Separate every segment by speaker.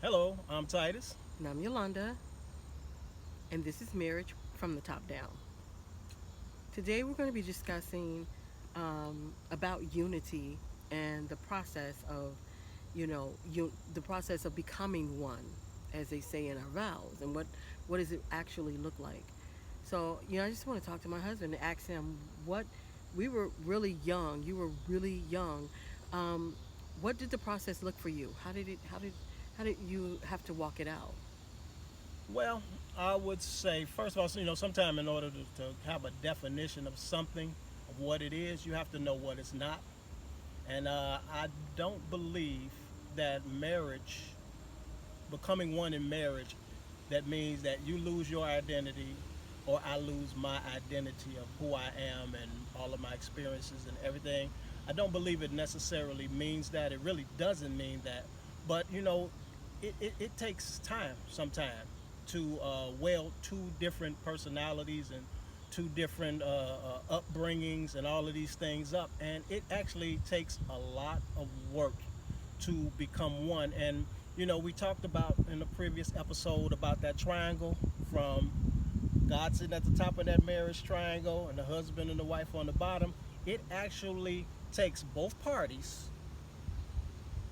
Speaker 1: Hello, I'm Titus.
Speaker 2: And I'm Yolanda, and this is Marriage from the Top Down. Today we're going to be discussing about unity and the process of, the process of becoming one, as they say in our vows, and what does it actually look like. So, I just want to talk to my husband and ask him what we were really young. You were really young. Um, what did the process look for you? How did you have to walk it out?
Speaker 1: Well, I would say, first of all, sometime in order to have a definition of something, of what it is, you have to know what it's not. And I don't believe that marriage, becoming one in marriage, that means that you lose your identity or I lose my identity of who I am and all of my experiences and everything. I don't believe it necessarily means that. It really doesn't mean that. But, it takes time sometimes to weld two different personalities and two different upbringings and all of these things up. And it actually takes a lot of work to become one. And we talked about in the previous episode about that triangle from God sitting at the top of that marriage triangle and the husband and the wife on the bottom. It actually takes both parties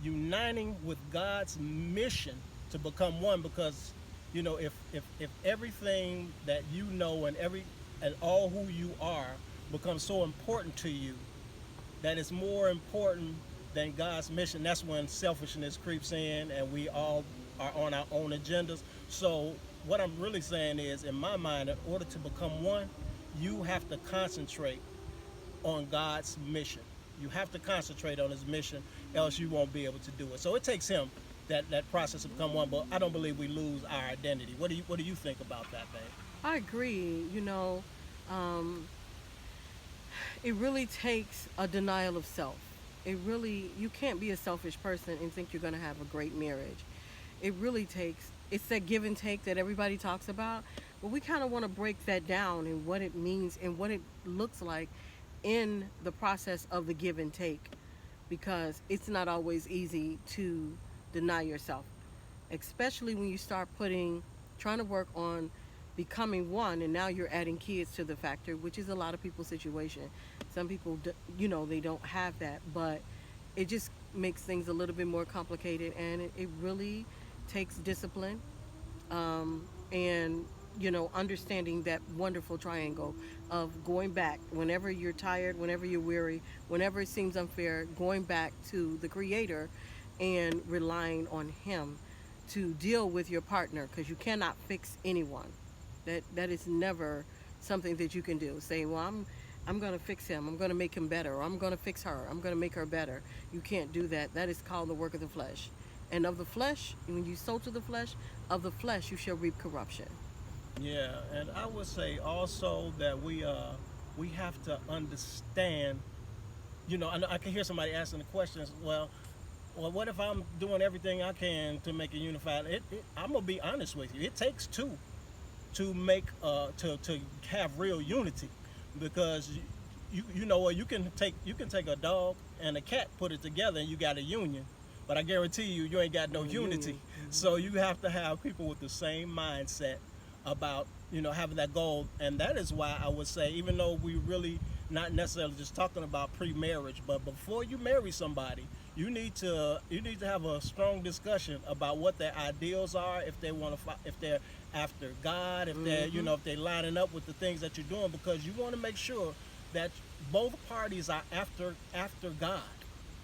Speaker 1: uniting with God's mission to become one because if everything that you know and all who you are becomes so important to you that it's more important than God's mission, that's when selfishness creeps in and we all are on our own agendas. So what I'm really saying is, in my mind, in order to become one, you have to concentrate on God's mission. You have to concentrate on his mission, else you won't be able to do it. So it takes him that process to become one, but I don't believe we lose our identity. What do you think about that, babe?
Speaker 2: I agree. Um, it really takes a denial of self. You can't be a selfish person and think you're going to have a great marriage. It really takes, it's that give and take that everybody talks about, but we kind of want to break that down and what it means and what it looks like in the process of the give and take because it's not always easy to deny yourself, especially when you start trying to work on becoming one, and now you're adding kids to the factor, which is a lot of people's situation. Some people, they don't have that, but it just makes things a little bit more complicated, and it really takes discipline and understanding that wonderful triangle of going back whenever you're tired, whenever you're weary, whenever it seems unfair, going back to the creator and relying on him to deal with your partner because you cannot fix anyone. That is never something that you can do. Say, well, I'm going to fix him. I'm going to make him better. Or I'm going to fix her. I'm going to make her better. You can't do that. That is called the work of the flesh. And of the flesh, when you sow to the flesh, of the flesh you shall reap corruption.
Speaker 1: Yeah, and I would say also that we have to understand. I can hear somebody asking the questions. Well, what if I'm doing everything I can to make it unified? I'm gonna be honest with you. It takes two to make to have real unity, because you know what, you can take a dog and a cat, put it together, and you got a union. But I guarantee you ain't got no
Speaker 2: No
Speaker 1: unity.
Speaker 2: union.
Speaker 1: So you have to have people with the same mindset about having that goal, and that is why I would say, even though we really not necessarily just talking about pre-marriage, but before you marry somebody, you need to have a strong discussion about what their ideals are, if they want to, if they're after God, if they're
Speaker 2: Mm-hmm.
Speaker 1: if they're lining up with the things that you're doing, because you want to make sure that both parties are after God,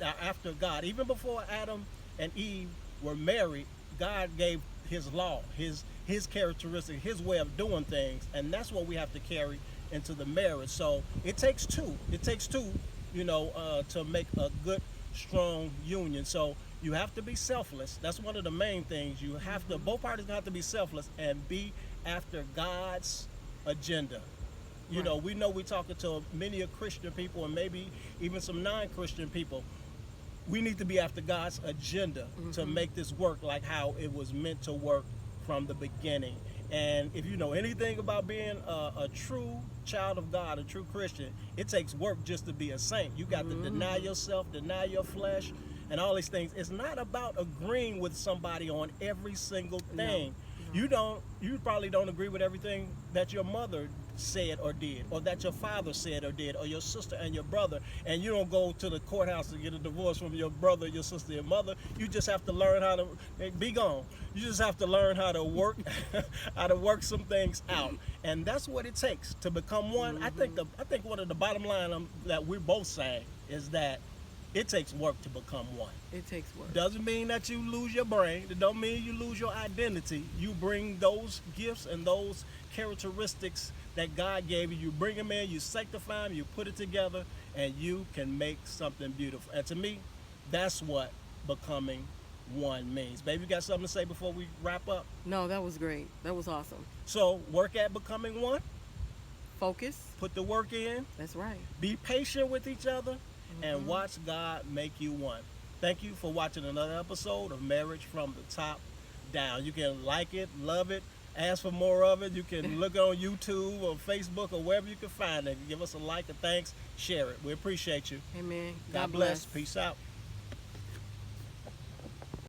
Speaker 1: after God. Even before Adam and Eve were married, God gave His law, His characteristic, His way of doing things, and that's what we have to carry into the marriage. So it takes two. It takes two, to make a good, strong union. So you have to be selfless. That's one of the main things. You have to. Both parties have to be selfless and be after God's agenda.
Speaker 2: Right.
Speaker 1: We know we're talking to many of Christian people and maybe even some non-Christian people. We need to be after God's agenda to
Speaker 2: Mm-hmm.
Speaker 1: make this work like how it was meant to work from the beginning. And if you know anything about being a true child of God, a true Christian, it takes work just to be a saint. You got to deny
Speaker 2: Mm-hmm.
Speaker 1: yourself, deny your flesh, and all these things. It's not about agreeing with somebody on every single thing. You probably don't agree with everything that your mother said or did, or that your father said or did, or your sister and your brother, and you don't go to the courthouse to get a divorce from your brother, your sister, your mother. You just have to learn how to be gone. You just have to learn how to work how to work some things out, and that's what it takes to become one. I think one of the bottom line that we're both saying is that it takes work to become one.
Speaker 2: It takes work.
Speaker 1: Doesn't mean that you lose your brain. It don't mean you lose your identity. You bring those gifts and those characteristics that God gave you. You bring them in, you sanctify them, you put it together, and you can make something beautiful. And to me, that's what becoming one means. Baby, you got something to say before we wrap up?
Speaker 2: No, that was great. That was awesome.
Speaker 1: So work at becoming one.
Speaker 2: Focus.
Speaker 1: Put the work in.
Speaker 2: That's right.
Speaker 1: Be patient with each other, and watch God make you one. Thank you for watching another episode of Marriage from the Top Down. You can like it, love it, ask for more of it. You can look on YouTube or Facebook or wherever you can find it. Give us a like, a thanks, share it. We appreciate you.
Speaker 2: Amen.
Speaker 1: God bless. Peace out.